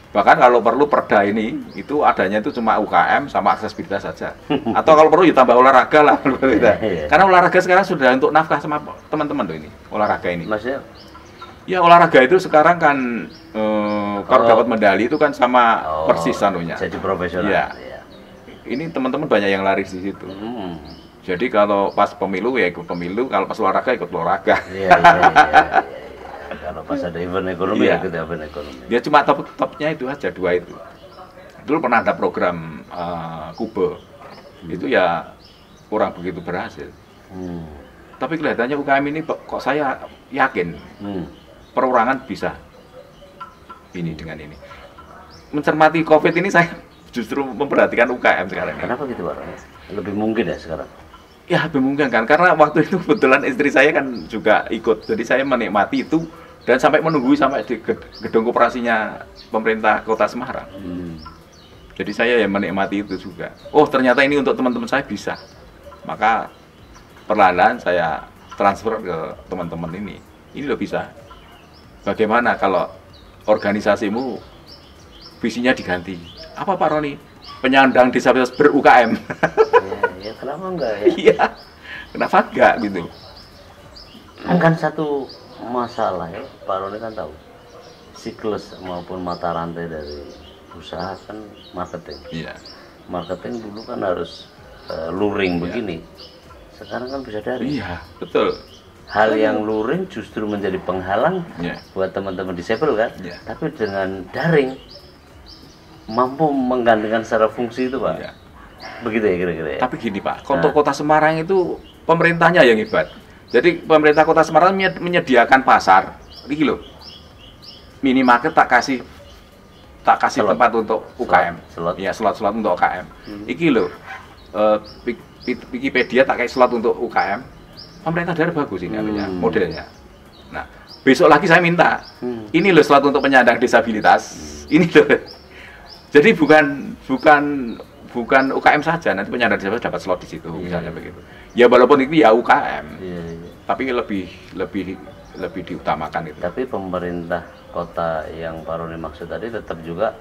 Bahkan kalau perlu perda ini itu adanya itu cuma UKM sama aksesibilitas saja. Atau kalau perlu ya tambah olahraga lah. Karena olahraga sekarang sudah untuk nafkah sama teman-teman tuh ini, olahraga ini. Maksudnya? Ya olahraga itu sekarang kan kalau dapat medali itu kan sama persis anunya. Jadi profesional. Ya. Ini teman-teman banyak yang lari di situ. Jadi kalau pas pemilu ya ikut pemilu, kalau pas olahraga ikut olahraga. Iya. Kalau pas ada event ekonomi ya ikut event ekonomi. Ya cuma top-topnya itu aja, 2 itu. Dulu pernah ada program Kube. Itu ya kurang begitu berhasil. Tapi kelihatannya UKM ini kok saya yakin perorangan bisa ini dengan ini. Mencermati COVID ini saya justru memperhatikan UKM sekarang. Kenapa gitu Pak? Lebih mungkin ya sekarang? Ya lebih mungkin kan, karena waktu itu kebetulan istri saya kan juga ikut, jadi saya menikmati itu dan sampai menunggu sampai di gedung koperasinya pemerintah Kota Semarang. Jadi saya yang menikmati itu juga. Oh ternyata ini untuk teman-teman saya bisa, maka perlahan saya transfer ke teman-teman ini loh bisa. Bagaimana kalau organisasimu visinya diganti? Apa Pak Roni? Penyandang disabilitas ber-UKM. Ya kenapa enggak ya? Iya, kenapa enggak gitu? Kan satu masalah ya, Pak Roni kan tahu siklus maupun mata rantai dari usaha kan marketing. Iya. Marketing dulu kan harus luring begini. Sekarang kan bisa daring. Iya, betul. Hal yang luring justru menjadi penghalang buat teman-teman disabel kan. Tapi dengan daring mampu menggantikan secara fungsi itu Pak. Begitu ya kira-kira ya. Tapi gini Pak, untuk Kota Semarang itu pemerintahnya yang hebat. Jadi pemerintah Kota Semarang menyediakan pasar. Iki loh. Minimarket tak kasih slot tempat untuk UKM. Iya, slot-slot untuk UKM. Iki loh. Wikipedia tak kasih slot untuk UKM. Pemerintah daerah bagus ini modelnya. Nah, besok lagi saya minta. Ini loh slot untuk penyandang disabilitas. Ini loh. Jadi bukan UKM saja, nanti penyandang disabilitas dapat slot di situ, misalnya begitu. Ya walaupun itu ya UKM, tapi lebih diutamakan itu. Tapi pemerintah kota yang Pak Roni maksud tadi tetap juga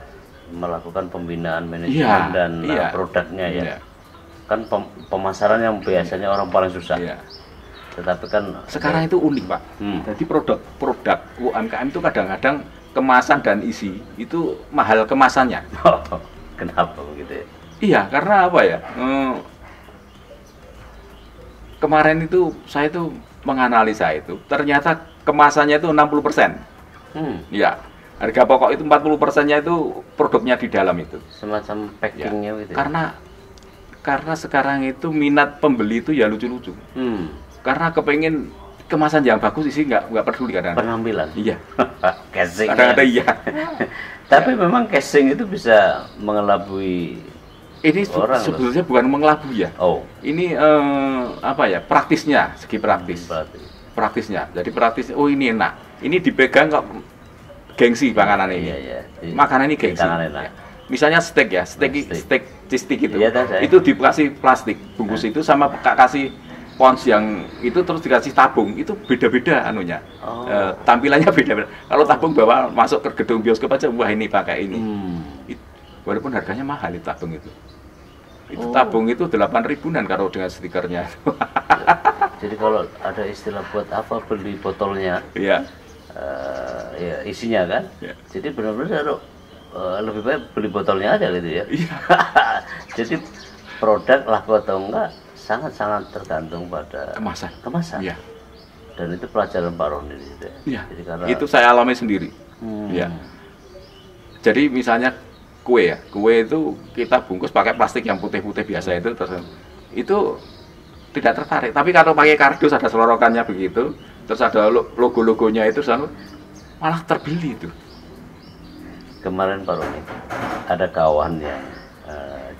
melakukan pembinaan manajemen dan produknya ya. Kan pemasaran yang biasanya orang paling susah. Tetapi kan sekarang itu unik Pak. Jadi produk UMKM itu kadang-kadang kemasan dan isi itu mahal kemasannya. Kenapa begitu ya? Iya, karena apa ya? Kemarin itu saya itu menganalisa itu, ternyata kemasannya itu 60%. Iya. Harga pokok itu 40%-nya itu produknya di dalam itu. Semacam packingnya gitu. Karena sekarang itu minat pembeli itu ya lucu-lucu. Karena kepengen kemasan yang bagus isi nggak peduli kadang-kadang. Penampilan. Iya. Casing. Kadang-kadang iya. Tapi memang casing itu bisa mengelabui. Ini sebetulnya bukan mengelabui ya. Ini apa ya? Praktisnya, segi praktisnya. Jadi praktis. Oh ini enak. Ini dipegang kok gengsi panganan ini. Makanan ini gengsi. Misalnya steak ya, steak cheese stick itu. Itu dikasih plastik bungkus itu sama kasih pons yang itu terus dikasih tabung, itu beda-beda anunya. Tampilannya beda-beda. Kalau tabung bawa masuk ke gedung bioskop aja, wah ini pakai ini. Walaupun harganya mahal itu tabung itu. Itu tabung itu 8.000-an kalau dengan stikernya. Jadi kalau ada istilah buat apa beli botolnya, ya isinya kan. Jadi benar-benar lebih baik beli botolnya aja gitu ya. Jadi produk laku atau enggak sangat-sangat tergantung pada kemasan. Ya. Dan itu pelajaran Pak Roni gitu ya. Jadi karena itu saya alami sendiri. Ya. Jadi misalnya kue itu kita bungkus pakai plastik yang putih-putih biasa itu tidak tertarik. Tapi kalau pakai kardus ada selorokannya begitu, terus ada logo-logonya itu malah terbeli itu. Kemarin Pak Roni ada kawan yang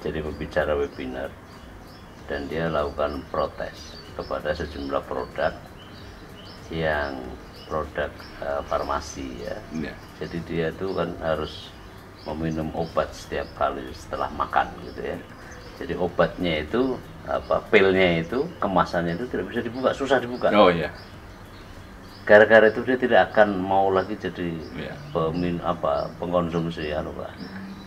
jadi pembicara webinar dan dia lakukan protes kepada sejumlah produk yang produk farmasi ya. Ya. Jadi dia itu kan harus meminum obat setiap kali setelah makan gitu ya. Jadi obatnya itu pilnya itu, kemasannya itu tidak bisa dibuka, susah dibuka. Oh iya. Gara-gara itu dia tidak akan mau lagi jadi Iya. pengkonsumsi Pak.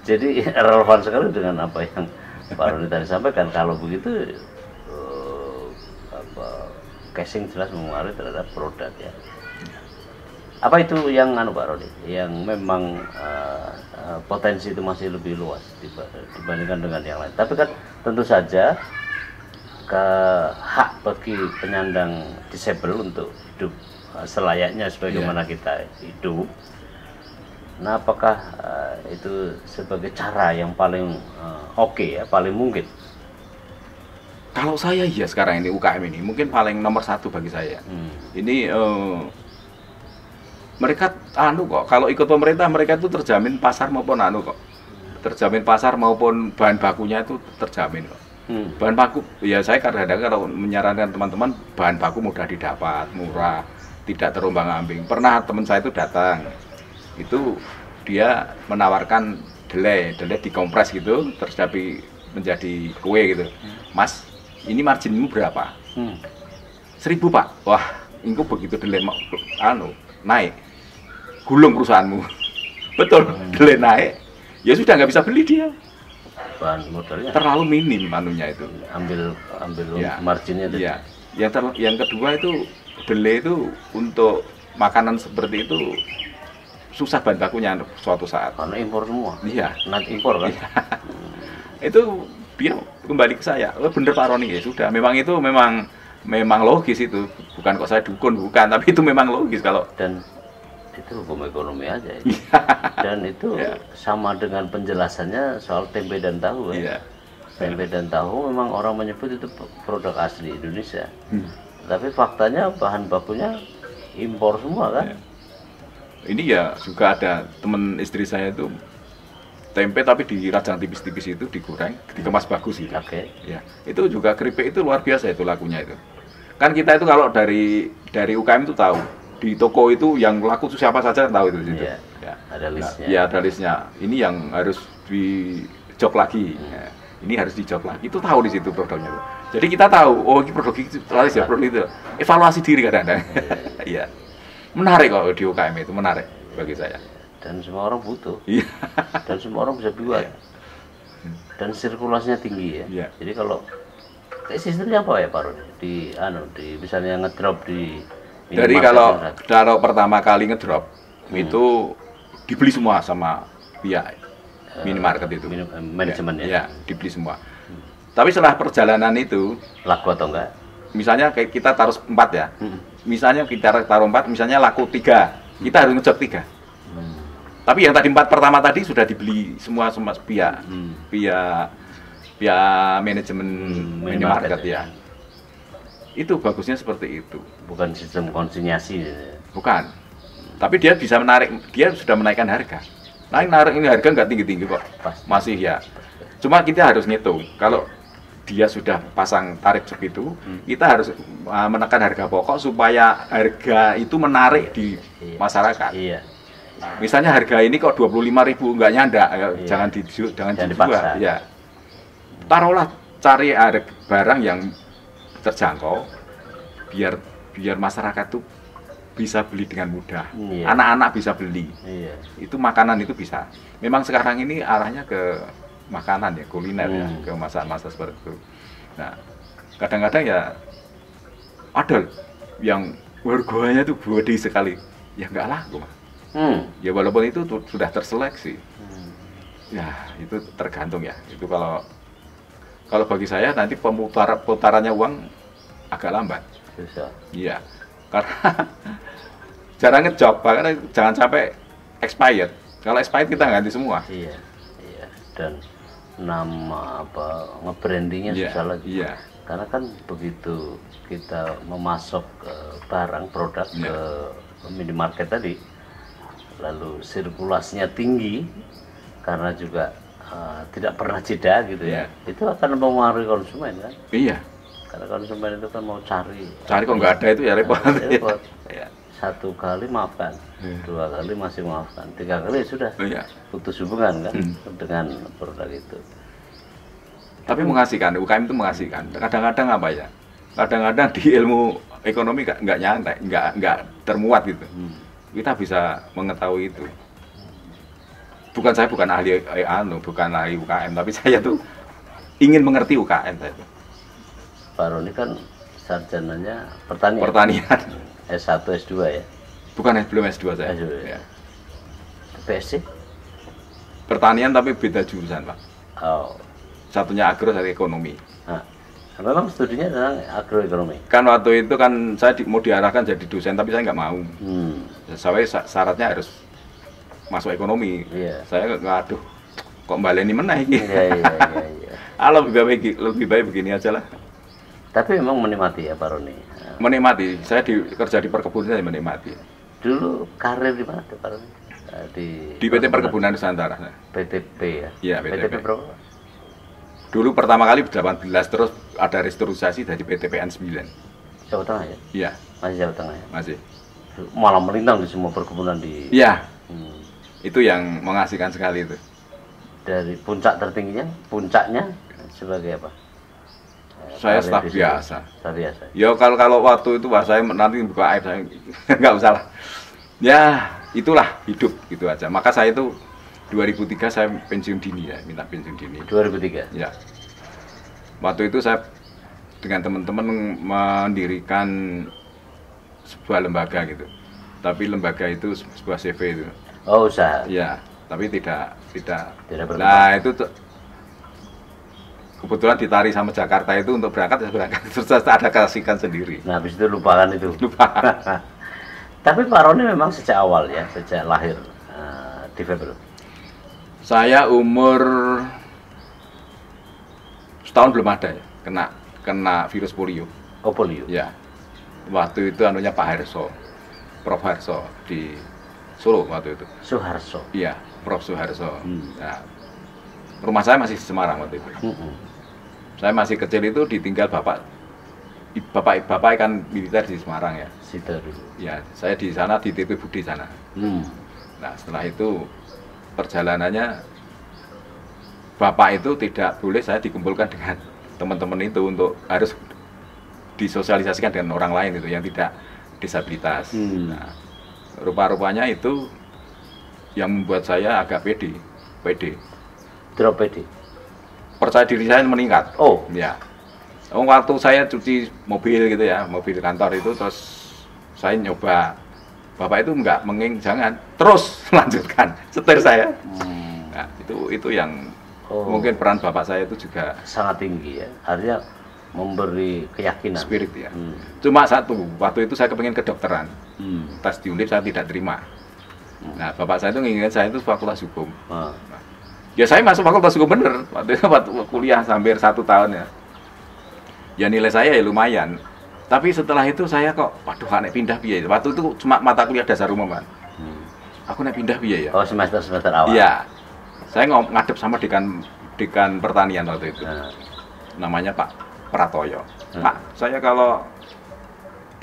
Jadi relevan sekali dengan apa yang Pak Roni tadi sampaikan. Kalau begitu casing jelas mempengaruhi terhadap produk ya. Apa itu yang Pak Roni, yang memang potensi itu masih lebih luas dibandingkan dengan yang lain. Tapi kan tentu saja hak bagi penyandang disabel untuk hidup selayaknya sebagaimana kita hidup. Nah, apakah itu sebagai cara yang paling oke ya, paling mungkin? Kalau saya ya sekarang ini UKM ini mungkin paling nomor 1 bagi saya. Ini mereka kok kalau ikut pemerintah mereka itu terjamin pasar maupun kok. Terjamin pasar maupun bahan bakunya itu terjamin kok. Bahan baku ya saya kadang-kadang kalau menyarankan teman-teman bahan baku mudah didapat, murah, tidak terombang-ambing. Pernah teman saya itu datang. Itu dia menawarkan delay dikompres gitu terus jadi menjadi kue gitu. Mas, ini marginmu berapa? 1.000 Pak. Wah, engko begitu delay naik. Gulung perusahaanmu. Betul, delay naik. Ya sudah nggak bisa beli dia. Bahan modalnya terlalu minim manunya itu. Ambil Ya. marginnya itu. Iya. Yang kedua itu delay itu untuk makanan seperti itu susah bahan bakunya suatu saat. Karena impor semua. Iya. Not impor kan. Itu dia kembali ke saya. Oh, bener Pak Roni ya sudah. Memang itu memang logis itu. Bukan kok saya dukun, bukan, tapi itu memang logis kalau Dan itu hukum ekonomi aja ya. Iya. Dan itu sama dengan penjelasannya soal tempe dan tahu ya. Iya. Tempe dan tahu memang orang menyebut itu produk asli Indonesia. Tapi faktanya bahan bakunya impor semua kan. Iya. Ini ya juga ada teman istri saya itu tempe tapi dirajang tipis-tipis itu digoreng, dikemas bagus gitu. Oke. Ya, itu juga keripik itu luar biasa itu lakunya itu. Kan kita itu kalau dari UKM itu tahu di toko itu yang laku itu siapa saja tahu itu di situ. Iya. Ya. Ada listnya. Ya, ada listnya. Ini yang harus dijok lagi. Ya. Ini harus dijok lagi. Itu tahu di situ produknya. Jadi kita tahu, oh ini produk itu, laris ya produk itu. Evaluasi diri kadang-kadang. Iya. Menarik kok di UKM itu, menarik bagi saya. Dan semua orang butuh. Iya. Dan semua orang bisa buat. Iya. Dan sirkulasinya tinggi ya. Iya. Jadi kalau sistemnya apa ya Pak Roni? Di misalnya ngedrop di Dari minimarket kalau pertama kali ngedrop itu dibeli semua sama pihak minimarket itu. Manajemennya. Ya, dibeli semua. Tapi setelah perjalanan itu, laku atau enggak? misalnya kayak kita taruh 4 ya. Misalnya kita taruh 4, misalnya laku 3. Kita harus ngejok 3. Tapi yang tadi 4 pertama tadi sudah dibeli semua pihak manajemen minimarket ya. Itu bagusnya seperti itu. Bukan sistem konsinyasi. Bukan. Tapi dia bisa dia sudah menaikkan harga. Naik ini harga nggak tinggi-tinggi kok. Pasti. Masih ya. Cuma kita harus ngitung. Kalau dia sudah pasang tarif segitu, kita harus menekan harga pokok supaya harga itu menarik di masyarakat. Iya. Misalnya harga ini kok 25.000 nggak nyandak, jangan dijual. Ya. Taruhlah cari barang yang terjangkau biar masyarakat tuh bisa beli dengan mudah. Iya. Anak-anak bisa beli. Iya. Itu makanan itu bisa. Memang sekarang ini arahnya ke makanan ya, kuliner ya, ke masakan-masakan seperti itu. Nah, kadang-kadang ya ada yang harganya tuh gede sekali. Ya enggak laku. Ya walaupun itu sudah terseleksi. Ya, itu tergantung ya. Itu kalau bagi saya nanti pemutarannya uang agak lambat. Susah. Iya. Karena jarang ngejob, karena jangan sampai expired. Kalau expired kita ganti semua. Iya. Iya. Dan nama nge-brandingnya susah lagi. Iya. Karena kan begitu kita memasok barang produk ke minimarket tadi, lalu sirkulasinya tinggi karena juga tidak pernah jeda gitu ya, itu akan mempengaruhi konsumen kan? Iya. Karena konsumen itu kan mau cari kok nggak ada itu ya repot. Repot. 1 kali maafkan, 2 kali masih maafkan, 3 kali sudah Iya. putus hubungan kan dengan produk itu. Tapi mengasihkan, UKM itu mengasihkan. Kadang-kadang apa ya? Kadang-kadang di ilmu ekonomi nggak nyantai, nggak termuat gitu. Kita bisa mengetahui itu. Saya bukan ahli bukan ahli UKM, tapi saya tuh ingin mengerti UKM saya tuh. Pak Roni kan sarjananya pertanian. Pertanian. S1, S2 ya? Bukan, belum S2 saya. S2 Ya. PSC? Pertanian tapi beda jurusan, Pak. Oh. Satunya agro, satu ekonomi. Nah, memang studinya tentang agroekonomi. Kan waktu itu kan saya mau diarahkan jadi dosen, tapi saya nggak mau. Saya syaratnya harus masuk ekonomi. Iya. Saya aduh, kok baleni meneh iki. Iya. Lebih baik begini aja lah. Tapi memang menikmati ya Pak Roni. Menikmati. Saya kerja di perkebunan saya menikmati. Dulu karir di mana tuh Pak Roni? Di PT Perkebunan Nusantara. PTP ya? Iya, PTP. berapa? Dulu pertama kali 18, terus ada restrukturisasi dari PTPN 9. Jawa Tengah ya? Iya, Masih Jawa Tengah ya? masih. Malah melintang di semua perkebunan di... Iya, itu yang mengasihkan sekali itu. Dari puncak tertingginya, puncaknya sebagai apa? Saya staf biasa. Staf biasa. Ya kalau waktu itu wah saya nanti buka aib saya nggak usah lah. Ya itulah hidup gitu aja. Maka saya itu 2003 saya pensiun dini ya, minta pensiun dini. 2003? Ya. Waktu itu saya dengan teman-teman mendirikan sebuah lembaga gitu. Tapi lembaga itu sebuah CV itu. Oh, usaha. Ya, tapi tidak berkembang. Nah, itu kebetulan ditarik sama Jakarta itu untuk berangkat, saya berangkat. Terus ada kasihkan sendiri. Nah, habis itu lupakan itu. Lupa. Tapi Pak Roni memang sejak awal ya, sejak lahir difabel. Saya umur setahun belum ada ya, kena virus polio. Oh, polio. Ya. Waktu itu anunya Pak Harso, Prof Harso di Solo waktu itu. Suharso. Iya, Prof Suharso. Nah, rumah saya masih di Semarang waktu itu. Saya masih kecil itu ditinggal bapak kan militer di Semarang ya. Situ dulu. Ya, saya di sana di TP Budi sana. Nah, setelah itu perjalanannya bapak itu tidak boleh saya dikumpulkan dengan teman-teman itu untuk harus disosialisasikan dengan orang lain itu yang tidak disabilitas. Nah, rupa-rupanya itu yang membuat saya agak pede. Drop pede. Percaya diri saya meningkat. Oh, ya. Waktu saya cuci mobil gitu ya, mobil kantor itu terus saya nyoba. Bapak itu enggak jangan terus lanjutkan setir saya. Nah, itu yang mungkin peran bapak saya itu juga sangat tinggi ya. Artinya memberi keyakinan. Spirit ya. Cuma satu, waktu itu saya kepengen kedokteran. Tes di Undip saya tidak terima. Nah, bapak saya itu menginginkan saya itu fakultas hukum. Ya saya masuk fakultas hukum bener. Waktu kuliah hampir 1 tahun ya. Ya nilai saya ya lumayan. Tapi setelah itu saya kok, waduh nek pindah piye. Waktu itu cuma mata kuliah dasar umum kan. Aku nek pindah piye ya. Oh, semester awal. Iya. Saya ngadep sama dekan pertanian waktu itu. Namanya Pak Pratoyo. Pak, saya kalau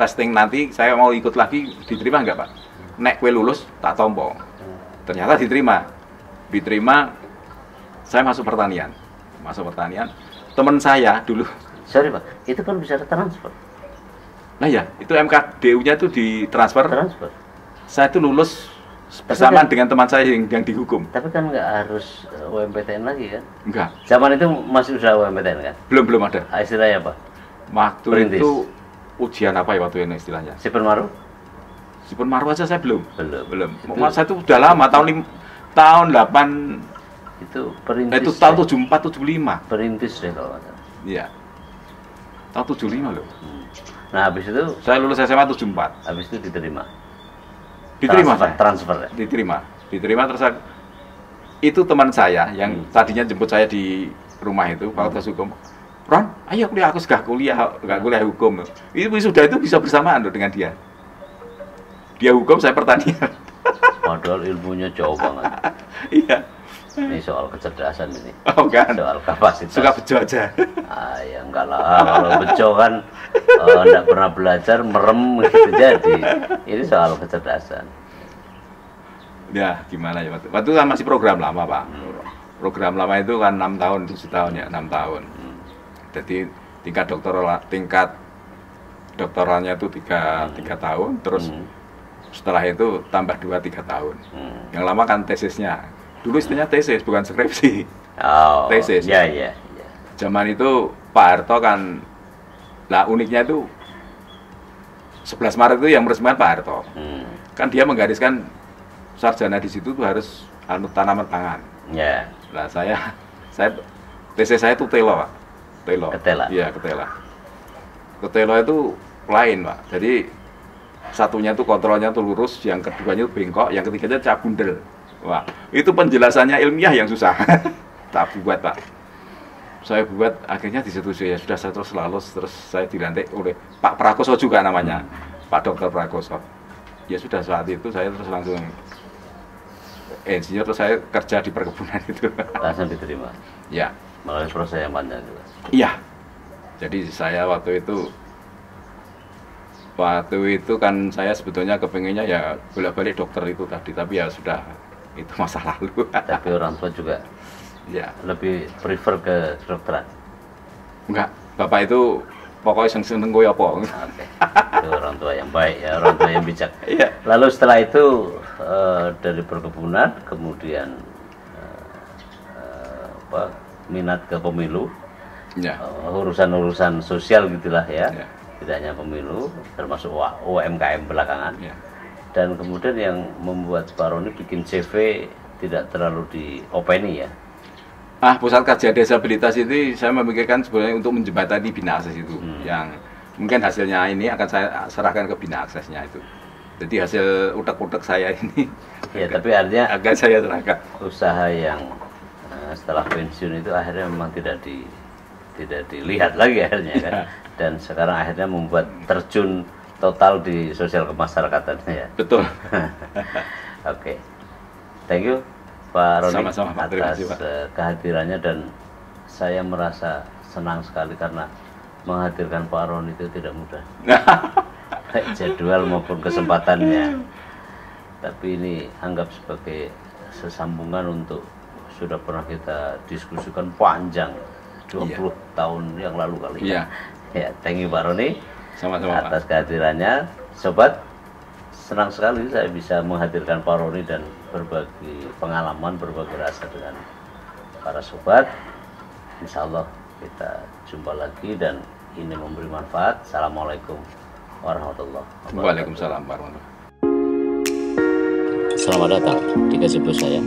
testing nanti saya mau ikut lagi diterima nggak Pak? Nek kue lulus tak tompo. Ternyata diterima. Saya masuk pertanian. Teman saya dulu. Sorry Pak, itu kan bisa transfer. Nah ya, itu MKDU-nya itu ditransfer. Transfer. Saya itu lulus bersamaan dengan teman saya yang dihukum. Tapi kan nggak harus UMPTN lagi kan? Enggak. Zaman itu masih usaha UMPTN kan? Belum ada. Istilahnya apa? Waktu Perintis. itu ujian apa ya waktu itu istilahnya? Sipil Maru? Sipil Maru aja saya belum. Itu, saya itu udah lama tahun 8 itu perintis. Itu tahun 74 75. Perintis deh kalau nggak salah. Iya. Tahun 75 loh. Nah, habis itu saya lulus SMA 74. habis itu diterima. Transfer ya? Diterima terus itu teman saya yang tadinya jemput saya di rumah itu fakultas hukum. Ron, ayo kuliah, aku sudah nggak kuliah hukum. Itu sudah itu bisa bersamaan loh dengan dia. Dia hukum, saya pertanian. Padahal ilmunya jauh banget. Iya. Ini soal kecerdasan ini. Oh kan? Soal kapasitas. Suka bejo aja. Ah, ya enggak lah, kalau bejo kan enggak pernah belajar, merem gitu jadi. Ini soal kecerdasan. Ya gimana ya waktu itu kan masih program lama Pak. Program lama itu kan 6 tahun, 7 tahun ya, 6 tahun. Jadi tingkat doktoralnya itu 3 tahun, terus setelah itu tambah 2-3 tahun. Yang lama kan tesisnya. Dulu istilahnya tesis bukan skripsi. Oh, tesis. Ya, ya, ya. Zaman itu Pak Harto kan, lah uniknya itu 11 Maret itu yang meresmikan Pak Harto. Kan dia menggariskan sarjana di situ tuh harus tanaman pangan. Ya. Nah saya tesis saya itu telo Pak. Telo. Ketela. Iya ketela. Ketela itu lain Pak. Jadi satunya itu kontrolnya tuh lurus, yang keduanya itu bengkok, yang ketiganya cabundel. Wah, itu penjelasannya ilmiah yang susah. Tak buat Pak. Saya buat akhirnya disetujui, ya sudah saya terus lulus, terus saya dilantik oleh Pak Prakoso juga namanya, Pak Dr. Prakoso. Ya sudah saat itu saya terus langsung insinyur, terus saya kerja di perkebunan itu. Langsung diterima. Ya. Melalui proses yang panjang juga. Iya. Jadi saya waktu itu kan saya sebetulnya kepengennya ya bolak-balik dokter itu tadi, tapi ya sudah itu masa lalu. Tapi orang tua juga Ya. lebih prefer ke kedokteran. Enggak, bapak itu pokoknya seneng gue apa. Oke. Itu orang tua yang baik ya, orang tua yang bijak. Iya. Lalu setelah itu dari perkebunan kemudian minat ke pemilu, Ya. urusan-urusan sosial gitulah ya. Ya. Tidak hanya pemilu, termasuk UMKM belakangan. Ya. Dan kemudian yang membuat Pak Roni bikin CV tidak terlalu diopeni ya. Pusat kajian disabilitas ini saya memikirkan sebenarnya untuk menjembatani Bina Akses itu, yang mungkin hasilnya ini akan saya serahkan ke Bina Aksesnya itu. Jadi hasil utek-utek saya ini, Ya, tapi artinya akan saya serahkan. usaha yang setelah pensiun itu akhirnya memang tidak dilihat lagi akhirnya kan. Dan sekarang akhirnya membuat terjun total di sosial kemasyarakatan ya. Betul. Oke. Thank you Pak Roni Sama-sama, Pak. Terima atas kasih, Pak. kehadirannya, dan saya merasa senang sekali karena menghadirkan Pak Roni itu tidak mudah. Baik jadwal maupun kesempatannya. Tapi ini anggap sebagai sesambungan untuk sudah pernah kita diskusikan panjang 20 tahun yang lalu kali Iya. Ya, thank you Pak Roni Sama-sama, Pak. atas kehadirannya. Sobat, senang sekali saya bisa menghadirkan Pak Roni dan berbagi pengalaman, berbagi rasa dengan para sobat. Insya Allah kita jumpa lagi dan ini memberi manfaat. Assalamualaikum warahmatullahi wabarakatuh. Waalaikumsalam warahmatullahi wabarakatuh. Selamat datang di Gazebo saya.